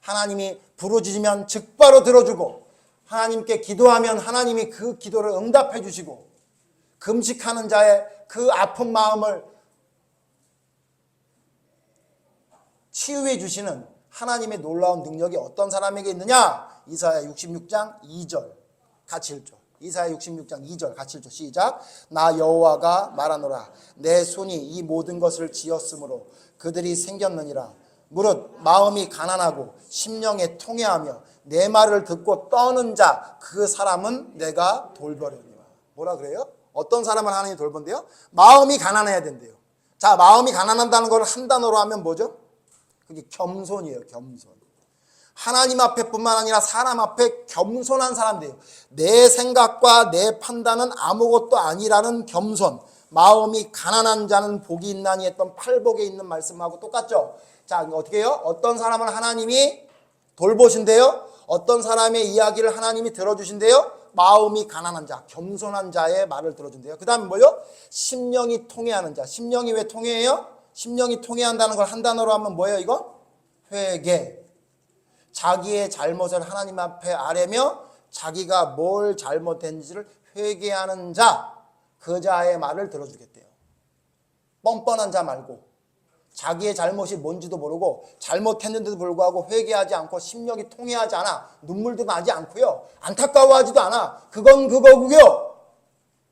하나님이 부르짖으면 즉바로 들어주고, 하나님께 기도하면 하나님이 그 기도를 응답해 주시고, 금식하는 자의 그 아픈 마음을 치유해 주시는 하나님의 놀라운 능력이 어떤 사람에게 있느냐? 이사야 66장 2절 같이 읽죠. 이사야 66장 2절 같이 읽죠. 시작. 나 여호와가 말하노라. 내 손이 이 모든 것을 지었으므로 그들이 생겼느니라. 무릇 마음이 가난하고 심령에 통회하며 내 말을 듣고 떠는 자 그 사람은 내가 돌보려니와. 뭐라 그래요? 어떤 사람을 하나님이 돌본대요? 마음이 가난해야 된대요. 자, 마음이 가난한다는 걸 한 단어로 하면 뭐죠? 그게 겸손이에요. 겸손. 하나님 앞에뿐만 아니라 사람 앞에 겸손한 사람들이에요. 내 생각과 내 판단은 아무것도 아니라는 겸손. 마음이 가난한 자는 복이 있나니 했던 팔복에 있는 말씀하고 똑같죠. 자, 어떻게 해요? 어떤 사람은 하나님이 돌보신대요. 어떤 사람의 이야기를 하나님이 들어주신대요. 마음이 가난한 자, 겸손한 자의 말을 들어준대요. 그 다음에 뭐요? 심령이 통회하는 자. 심령이 왜 통회해요? 심령이 통회한다는 걸 한 단어로 하면 뭐예요? 이거? 회개. 자기의 잘못을 하나님 앞에 아뢰며 자기가 뭘 잘못했는지를 회개하는 자, 그 자의 말을 들어주겠대요. 뻔뻔한 자 말고, 자기의 잘못이 뭔지도 모르고 잘못했는데도 불구하고 회개하지 않고 심령이 통회하지 않아, 눈물도 나지 않고요, 안타까워하지도 않아, 그건 그거고요,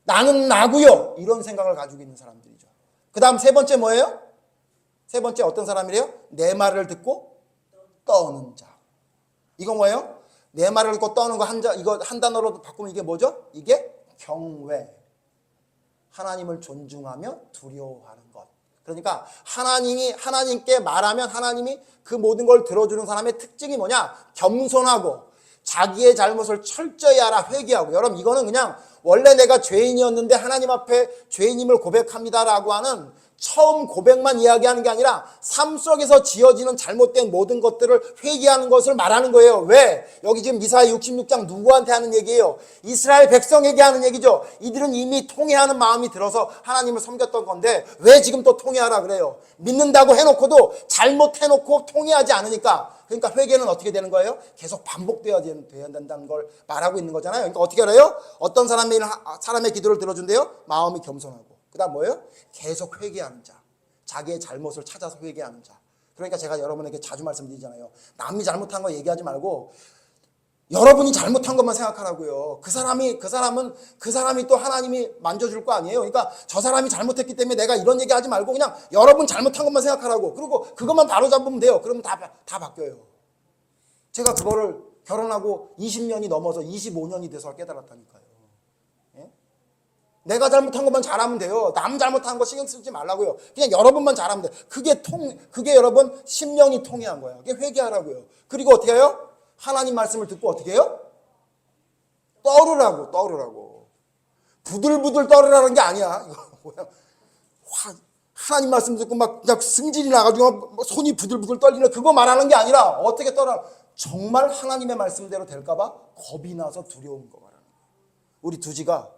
나는 나고요, 이런 생각을 가지고 있는 사람들이죠. 그 다음 세 번째 뭐예요? 세 번째 어떤 사람이래요? 내 말을 듣고 떠는 자. 이거 뭐예요? 내 말을 듣고 떠는 거 이거 한 단어로 바꾸면 이게 뭐죠? 이게 경외. 하나님을 존중하며 두려워하는 것. 그러니까 하나님께 말하면 하나님이 그 모든 걸 들어주는 사람의 특징이 뭐냐? 겸손하고 자기의 잘못을 철저히 알아 회개하고. 여러분, 이거는 그냥 원래 내가 죄인이었는데 하나님 앞에 죄인임을 고백합니다라고 하는 처음 고백만 이야기하는 게 아니라 삶 속에서 지어지는 잘못된 모든 것들을 회개하는 것을 말하는 거예요. 왜? 여기 지금 이사야 66장 누구한테 하는 얘기예요? 이스라엘 백성에게 하는 얘기죠. 이들은 이미 통회하는 마음이 들어서 하나님을 섬겼던 건데 왜 지금 또 통회하라 그래요? 믿는다고 해놓고도 잘못해놓고 통회하지 않으니까. 그러니까 회개는 어떻게 되는 거예요? 계속 반복되어야 된다는 걸 말하고 있는 거잖아요. 그러니까 어떻게 알아요? 어떤 사람의 기도를 들어준대요? 마음이 겸손하고. 그 다음 뭐예요? 계속 회개하는 자. 자기의 잘못을 찾아서 회개하는 자. 그러니까 제가 여러분에게 자주 말씀드리잖아요. 남이 잘못한 거 얘기하지 말고 여러분이 잘못한 것만 생각하라고요. 그 사람이 또 하나님이 만져줄 거 아니에요. 그러니까 저 사람이 잘못했기 때문에 내가 이런 얘기 하지 말고 그냥 여러분 잘못한 것만 생각하라고. 그리고 그것만 바로잡으면 돼요. 그러면 다 바뀌어요. 제가 그거를 결혼하고 20년이 넘어서 25년이 돼서 깨달았다니까요. 내가 잘못한 것만 잘하면 돼요. 남 잘못한 거 신경 쓰지 말라고요. 그냥 여러분만 잘하면 돼요. 그게 여러분 심령이 통회한 거예요. 그게 회개하라고요. 그리고 어떻게 해요? 하나님 말씀을 듣고 어떻게 해요? 떠르라고. 부들부들 떠르라는 게 아니야. 이거 뭐야? 하나님 말씀 듣고 막 그냥 승질이 나가지고 막 손이 부들부들 떨리는 그거 말하는 게 아니라 어떻게 떠라? 정말 하나님의 말씀대로 될까봐 겁이 나서 두려운 거 말하는 거야. 우리 두지가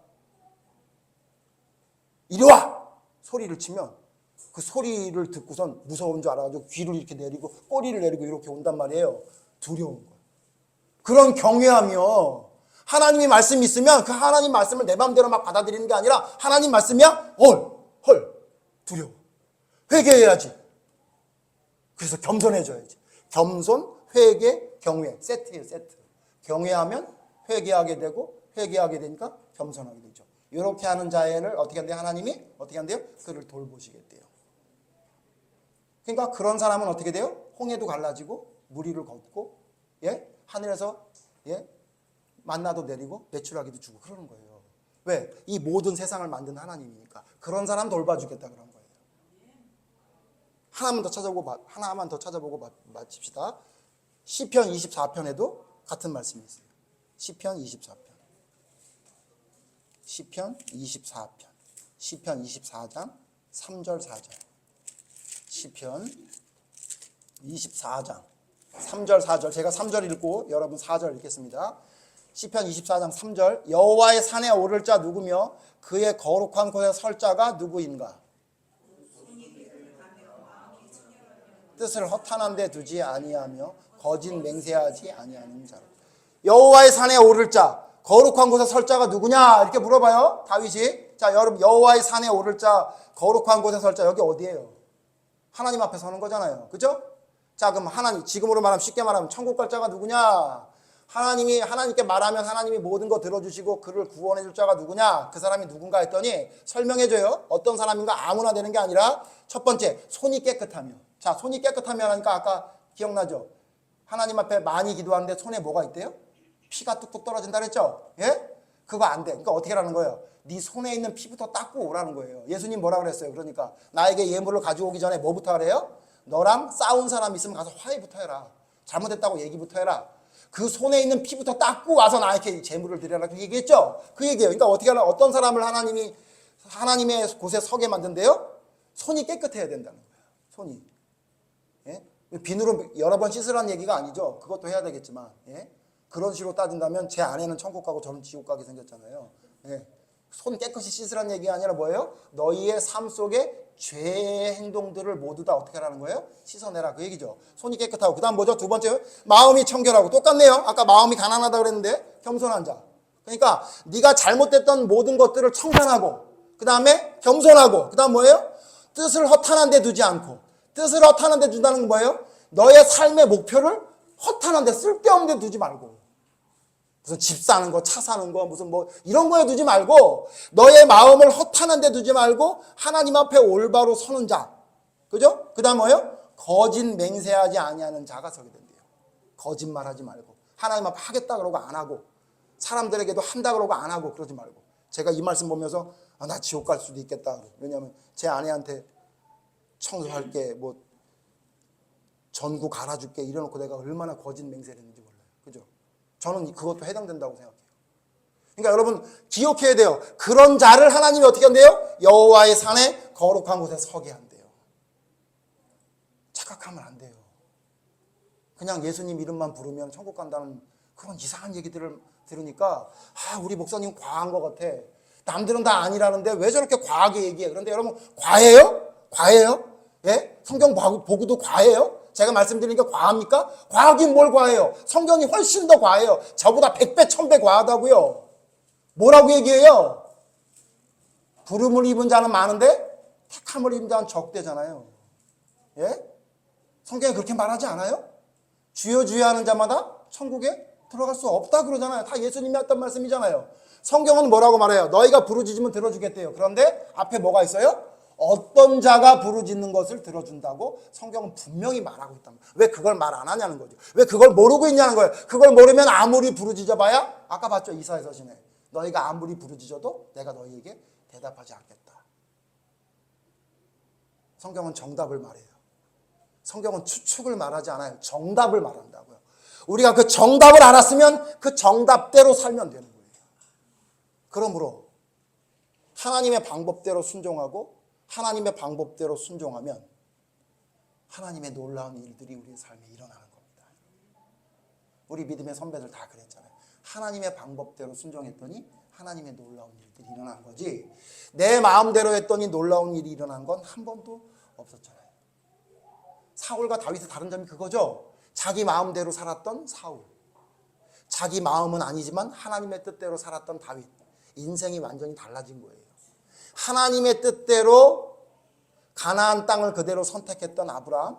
이리 와! 소리를 치면 그 소리를 듣고선 무서운 줄 알아가지고 귀를 이렇게 내리고 꼬리를 내리고 이렇게 온단 말이에요. 두려운 거예요. 그런 경외하며 하나님이 말씀이 있으면 그 하나님 말씀을 내 마음대로 막 받아들이는 게 아니라 하나님 말씀이야? 헐 두려워. 회개해야지. 그래서 겸손해져야지. 겸손, 회개, 경외 세트예요. 세트. 경외하면 회개하게 되고 회개하게 되니까 겸손하게 되죠. 이렇게 하는 자를 어떻게 한대요? 하나님이 어떻게 한대요? 그를 돌보시겠대요. 그러니까 그런 사람은 어떻게 돼요? 홍해도 갈라지고 무리를 걷고 하늘에서 만나도 내리고 메추라기도 주고 그러는 거예요. 왜? 이 모든 세상을 만든 하나님이니까. 그런 사람 돌봐주겠다 그런 거예요. 하나만 더 찾아보고 마칩시다. 시편 24편에도 같은 말씀이 있어요. 시편 24편. 시편 24편. 시편 24장 3절 4절. 시편 24장 3절 4절. 제가 3절 읽고 여러분 4절 읽겠습니다. 시편 24장 3절. 여호와의 산에 오를 자 누구며 그의 거룩한 곳에 설 자가 누구인가? 뜻을 허탄한 데 두지 아니하며 거짓 맹세하지 아니하는 자. 여호와의 산에 오를 자, 거룩한 곳에 설 자가 누구냐? 이렇게 물어봐요, 다윗이. 자, 여러분, 여호와의 산에 오를 자, 거룩한 곳에 설 자, 여기 어디예요? 하나님 앞에 서는 거잖아요. 그죠? 자, 그럼 지금으로 말하면, 쉽게 말하면 천국 갈 자가 누구냐? 하나님께 말하면 하나님이 모든 거 들어주시고 그를 구원해 줄 자가 누구냐? 그 사람이 누군가 했더니 설명해줘요. 어떤 사람인가? 아무나 되는 게 아니라 첫 번째, 손이 깨끗하며. 자, 손이 깨끗하며 하니까 아까 기억나죠? 하나님 앞에 많이 기도하는데 손에 뭐가 있대요? 피가 뚝뚝 떨어진다 그랬죠? 예? 그거 안 돼. 그러니까 어떻게 하라는 거예요? 네 손에 있는 피부터 닦고 오라는 거예요. 예수님 뭐라 그랬어요? 그러니까 나에게 예물을 가지고 오기 전에 뭐부터 하래요? 너랑 싸운 사람 있으면 가서 화해부터 해라. 잘못했다고 얘기부터 해라. 그 손에 있는 피부터 닦고 와서 나에게 재물을 드려라고 얘기했죠? 그 얘기예요. 그러니까 어떻게 하나 어떤 사람을 하나님의 곳에 서게 만든대요? 손이 깨끗해야 된다는 거예요. 손이. 예? 비누로 여러 번 씻으라는 얘기가 아니죠. 그것도 해야 되겠지만, 예? 그런 식으로 따진다면 제 아내는 천국 가고 저는 지옥 가게 생겼잖아요. 예? 손 깨끗이 씻으라는 얘기가 아니라 뭐예요? 너희의 삶 속에 죄의 행동들을 모두 다 어떻게 하라는 거예요? 씻어내라 그 얘기죠. 손이 깨끗하고. 그 다음 뭐죠? 두 번째, 마음이 청결하고. 똑같네요. 아까 마음이 가난하다 그랬는데 겸손한 자. 그러니까 네가 잘못됐던 모든 것들을 청산하고, 그 다음에 겸손하고, 그 다음 뭐예요? 뜻을 허탄한 데 두지 않고. 뜻을 허탄한 데 둔다는 건 뭐예요? 너의 삶의 목표를 허탄한 데, 쓸데없는 데 두지 말고, 무슨 집 사는 거, 차 사는 거, 무슨 뭐 이런 거에 두지 말고, 너의 마음을 허탄한 데 두지 말고 하나님 앞에 올바로 서는 자. 그죠? 그 다음 뭐예요? 거짓 맹세하지 아니하는 자가 서게 된대요. 거짓말하지 말고, 하나님 앞에 하겠다 그러고 안 하고, 사람들에게도 한다 그러고 안 하고, 그러지 말고. 제가 이 말씀 보면서 나 지옥 갈 수도 있겠다. 왜냐하면 제 아내한테 청소할게, 뭐 전구 갈아줄게 이래놓고 내가 얼마나 거짓 맹세를 했는지 몰라요. 그죠? 저는 그것도 해당된다고 생각해요. 그러니까 여러분 기억해야 돼요. 그런 자를 하나님이 어떻게 한대요? 여호와의 산에 거룩한 곳에 서게 한대요. 착각하면 안 돼요. 그냥 예수님 이름만 부르면 천국 간다는 그런 이상한 얘기들을 들으니까 우리 목사님 과한 것 같아. 남들은 다 아니라는데 왜 저렇게 과하게 얘기해? 그런데 여러분 과해요? 과해요? 예? 성경 보고도 과해요? 제가 말씀드리니까 과합니까? 과하긴 뭘 과해요? 성경이 훨씬 더 과해요. 저보다 100배, 1000배 과하다고요. 뭐라고 얘기해요? 부름을 입은 자는 많은데 택함을 입은 자는 적대잖아요. 예? 성경에 그렇게 말하지 않아요? 주여 주여 하는 자마다 천국에 들어갈 수 없다 그러잖아요. 다 예수님이 했던 말씀이잖아요. 성경은 뭐라고 말해요? 너희가 부르짖으면 들어주겠대요. 그런데 앞에 뭐가 있어요? 어떤 자가 부르짖는 것을 들어준다고 성경은 분명히 말하고 있단 말이에요. 왜 그걸 말 안 하냐는 거죠. 왜 그걸 모르고 있냐는 거예요. 그걸 모르면 아무리 부르짖어봐야 아까 봤죠? 이사야서 시내. 너희가 아무리 부르짖어도 내가 너희에게 대답하지 않겠다. 성경은 정답을 말해요. 성경은 추측을 말하지 않아요. 정답을 말한다고요. 우리가 그 정답을 알았으면 그 정답대로 살면 되는 거예요. 그러므로 하나님의 방법대로 순종하고 하나님의 방법대로 순종하면 하나님의 놀라운 일들이 우리의 삶에 일어나는 겁니다. 우리 믿음의 선배들 다 그랬잖아요. 하나님의 방법대로 순종했더니 하나님의 놀라운 일들이 일어난 거지, 내 마음대로 했더니 놀라운 일이 일어난 건 한 번도 없었잖아요. 사울과 다윗의 다른 점이 그거죠. 자기 마음대로 살았던 사울, 자기 마음은 아니지만 하나님의 뜻대로 살았던 다윗. 인생이 완전히 달라진 거예요. 하나님의 뜻대로 가나안 땅을 그대로 선택했던 아브라함,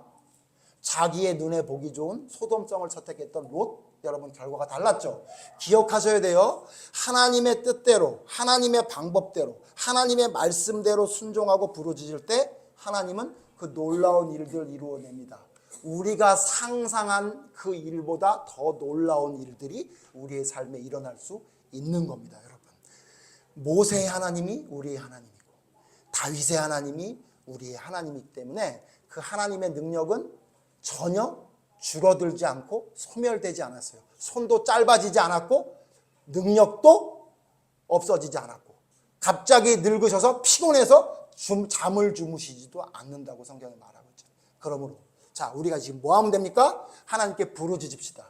자기의 눈에 보기 좋은 소돔성을 선택했던 롯, 여러분 결과가 달랐죠. 기억하셔야 돼요. 하나님의 뜻대로, 하나님의 방법대로, 하나님의 말씀대로 순종하고 부르짖을 때 하나님은 그 놀라운 일들을 이루어냅니다. 우리가 상상한 그 일보다 더 놀라운 일들이 우리의 삶에 일어날 수 있는 겁니다. 여러분, 모세의 하나님이 우리의 하나님이고 다윗의 하나님이 우리의 하나님이기 때문에 그 하나님의 능력은 전혀 줄어들지 않고 소멸되지 않았어요. 손도 짧아지지 않았고 능력도 없어지지 않았고 갑자기 늙으셔서 피곤해서 잠을 주무시지도 않는다고 성경에 말하고 있죠. 그러므로 자, 우리가 지금 뭐 하면 됩니까? 하나님께 부르짖읍시다.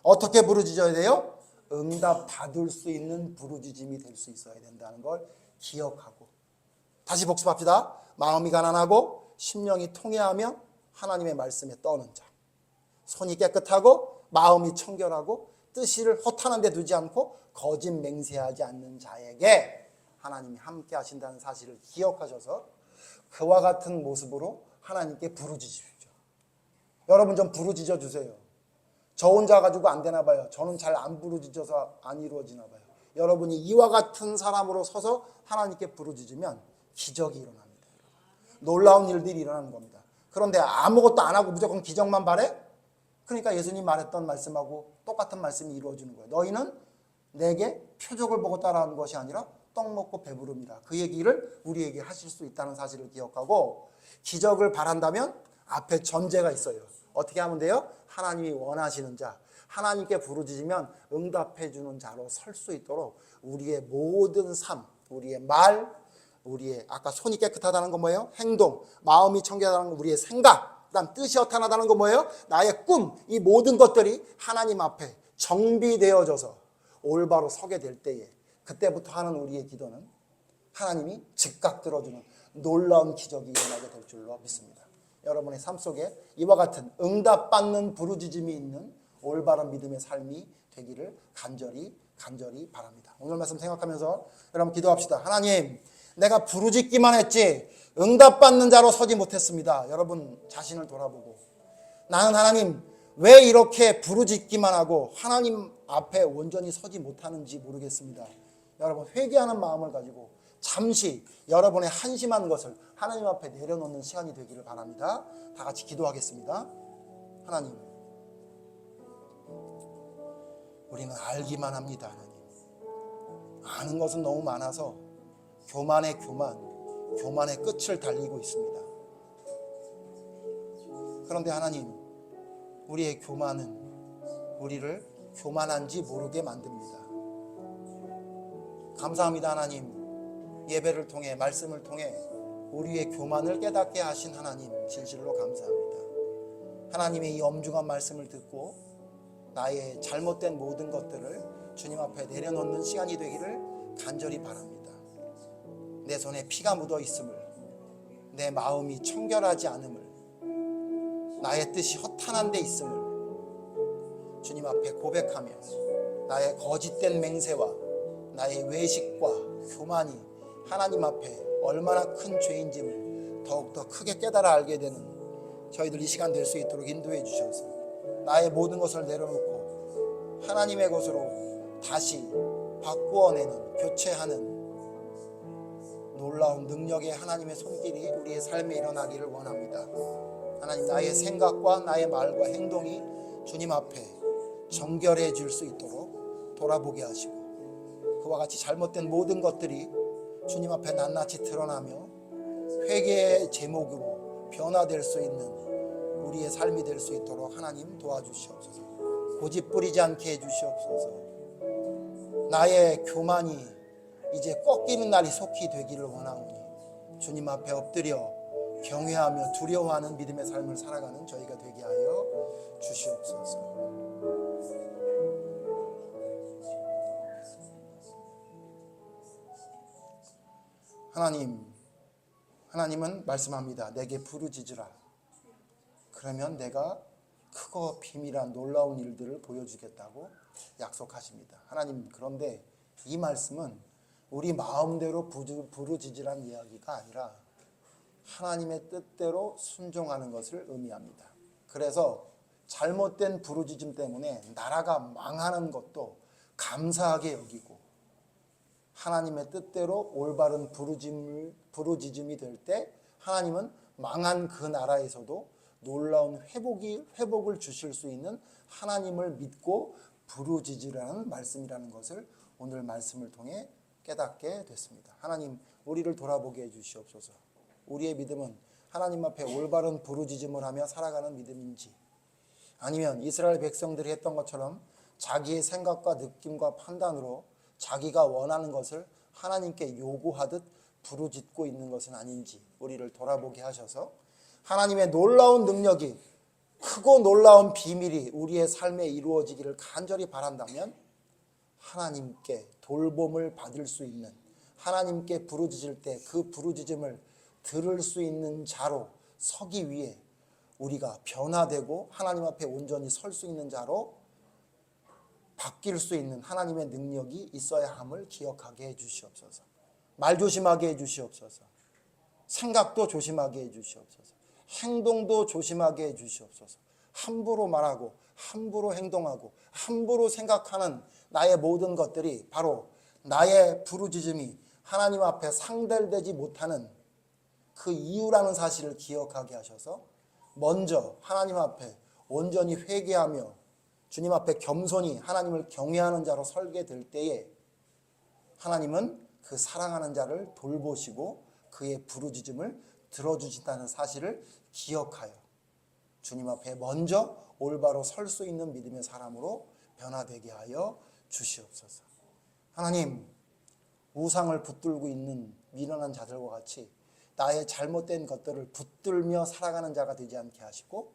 어떻게 부르짖어야 돼요? 응답 받을 수 있는 부르짖음이 될 수 있어야 된다는 걸 기억하고 다시 복습합시다. 마음이 가난하고 심령이 통회하며 하나님의 말씀에 떠는 자, 손이 깨끗하고 마음이 청결하고 뜻을 허탄한 데 두지 않고 거짓 맹세하지 않는 자에게 하나님이 함께 하신다는 사실을 기억하셔서 그와 같은 모습으로 하나님께 부르짖으십시오. 여러분 좀 부르짖어 주세요. 저 혼자 가지고 안 되나 봐요. 저는 잘 안 부르짖어서 안 이루어지나 봐요. 여러분이 이와 같은 사람으로 서서 하나님께 부르짖으면 기적이 일어납니다. 놀라운 일들이 일어나는 겁니다. 그런데 아무것도 안 하고 무조건 기적만 바래? 그러니까 예수님 말했던 말씀하고 똑같은 말씀이 이루어지는 거예요. 너희는 내게 표적을 보고 따라하는 것이 아니라 떡 먹고 배부릅니다. 그 얘기를 우리에게 하실 수 있다는 사실을 기억하고 기적을 바란다면 앞에 전제가 있어요. 어떻게 하면 돼요? 하나님이 원하시는 자, 하나님께 부르짖으면 응답해 주는 자로 설 수 있도록 우리의 모든 삶, 우리의 말, 우리의 아까 손이 깨끗하다는 건 뭐예요? 행동, 마음이 청결하다는 건 우리의 생각, 그다음 뜻이 허탄하다는 건 뭐예요? 나의 꿈, 이 모든 것들이 하나님 앞에 정비되어져서 올바로 서게 될 때에 그때부터 하는 우리의 기도는 하나님이 즉각 들어주는 놀라운 기적이 일어나게 될 줄로 믿습니다. 여러분의 삶 속에 이와 같은 응답받는 부르짖음이 있는 올바른 믿음의 삶이 되기를 간절히 바랍니다. 오늘 말씀 생각하면서 여러분 기도합시다. 하나님, 내가 부르짖기만 했지 응답받는 자로 서지 못했습니다. 여러분 자신을 돌아보고 나는 하나님 왜 이렇게 부르짖기만 하고 하나님 앞에 온전히 서지 못하는지 모르겠습니다. 여러분 회개하는 마음을 가지고 잠시 여러분의 한심한 것을 하나님 앞에 내려놓는 시간이 되기를 바랍니다. 다 같이 기도하겠습니다. 하나님, 우리는 알기만 합니다. 하나님, 아는 것은 너무 많아서 교만의 끝을 달리고 있습니다. 그런데 하나님, 우리의 교만은 우리를 교만한지 모르게 만듭니다. 감사합니다. 하나님, 예배를 통해 말씀을 통해 우리의 교만을 깨닫게 하신 하나님 진실로 감사합니다. 하나님의 이 엄중한 말씀을 듣고 나의 잘못된 모든 것들을 주님 앞에 내려놓는 시간이 되기를 간절히 바랍니다. 내 손에 피가 묻어 있음을, 내 마음이 청결하지 않음을, 나의 뜻이 허탄한 데 있음을 주님 앞에 고백하며 나의 거짓된 맹세와 나의 외식과 교만이 하나님 앞에 얼마나 큰 죄인임을 더욱더 크게 깨달아 알게 되는 저희들 이 시간 될 수 있도록 인도해 주셔서 나의 모든 것을 내려놓고 하나님의 것으로 다시 바꾸어내는, 교체하는 놀라운 능력의 하나님의 손길이 우리의 삶에 일어나기를 원합니다. 하나님, 나의 생각과 나의 말과 행동이 주님 앞에 정결해질 수 있도록 돌아보게 하시고 그와 같이 잘못된 모든 것들이 주님 앞에 낱낱이 드러나며 회개의 제목으로 변화될 수 있는 우리의 삶이 될 수 있도록 하나님 도와주시옵소서. 고집 부리지 않게 해주시옵소서. 나의 교만이 이제 꺾이는 날이 속히 되기를 원하오니 주님 앞에 엎드려 경외하며 두려워하는 믿음의 삶을 살아가는 저희가 되게 하여 주시옵소서. 하나님은 말씀합니다. 내게 부르짖으라. 그러면 내가 크고 비밀한 놀라운 일들을 보여주겠다고 약속하십니다. 하나님, 그런데 이 말씀은 우리 마음대로 부르짖으란 이야기가 아니라 하나님의 뜻대로 순종하는 것을 의미합니다. 그래서 잘못된 부르짖음 때문에 나라가 망하는 것도 감사하게 여기고 하나님의 뜻대로 올바른 부르짖음이 될 때 하나님은 망한 그 나라에서도 놀라운 회복을 주실 수 있는 하나님을 믿고 부르짖으라는 말씀이라는 것을 오늘 말씀을 통해 깨닫게 됐습니다. 하나님, 우리를 돌아보게 해주시옵소서. 우리의 믿음은 하나님 앞에 올바른 부르짖음을 하며 살아가는 믿음인지, 아니면 이스라엘 백성들이 했던 것처럼 자기의 생각과 느낌과 판단으로 자기가 원하는 것을 하나님께 요구하듯 부르짖고 있는 것은 아닌지 우리를 돌아보게 하셔서 하나님의 놀라운 능력이, 크고 놀라운 비밀이 우리의 삶에 이루어지기를 간절히 바란다면 하나님께 돌봄을 받을 수 있는, 하나님께 부르짖을 때 그 부르짖음을 들을 수 있는 자로 서기 위해 우리가 변화되고 하나님 앞에 온전히 설 수 있는 자로 바뀔 수 있는 하나님의 능력이 있어야 함을 기억하게 해주시옵소서. 말 조심하게 해주시옵소서. 생각도 조심하게 해주시옵소서. 행동도 조심하게 해주시옵소서. 함부로 말하고 함부로 행동하고 함부로 생각하는 나의 모든 것들이 바로 나의 부르짖음이 하나님 앞에 상달되지 못하는 그 이유라는 사실을 기억하게 하셔서 먼저 하나님 앞에 온전히 회개하며 주님 앞에 겸손히 하나님을 경외하는 자로 설게 될 때에 하나님은 그 사랑하는 자를 돌보시고 그의 부르짖음을 들어주신다는 사실을 기억하여 주님 앞에 먼저 올바로 설 수 있는 믿음의 사람으로 변화되게 하여 주시옵소서. 하나님, 우상을 붙들고 있는 미련한 자들과 같이 나의 잘못된 것들을 붙들며 살아가는 자가 되지 않게 하시고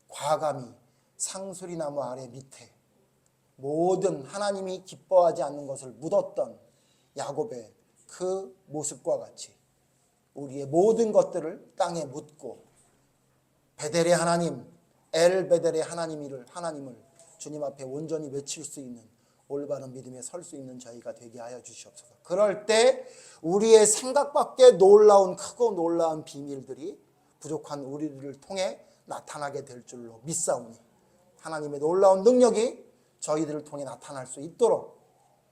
과감히 상수리나무 아래 밑에 모든 하나님이 기뻐하지 않는 것을 묻었던 야곱의 그 모습과 같이 우리의 모든 것들을 땅에 묻고 베델의 하나님, 엘베델의 하나님을 주님 앞에 온전히 외칠 수 있는 올바른 믿음에 설 수 있는 저희가 되게 하여 주시옵소서. 그럴 때 우리의 생각밖에 놀라운, 크고 놀라운 비밀들이 부족한 우리들을 통해 나타나게 될 줄로 믿사오니 하나님의 놀라운 능력이 저희들을 통해 나타날 수 있도록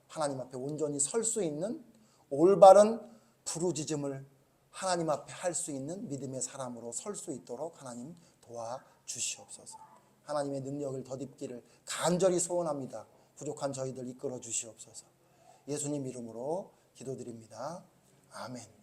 하나님 앞에 온전히 설 수 있는 올바른 부르짖음을 하나님 앞에 할 수 있는 믿음의 사람으로 설 수 있도록 하나님 도와주시옵소서. 하나님의 능력을 덧입기를 간절히 소원합니다. 부족한 저희들 이끌어 주시옵소서. 예수님 이름으로 기도드립니다. 아멘.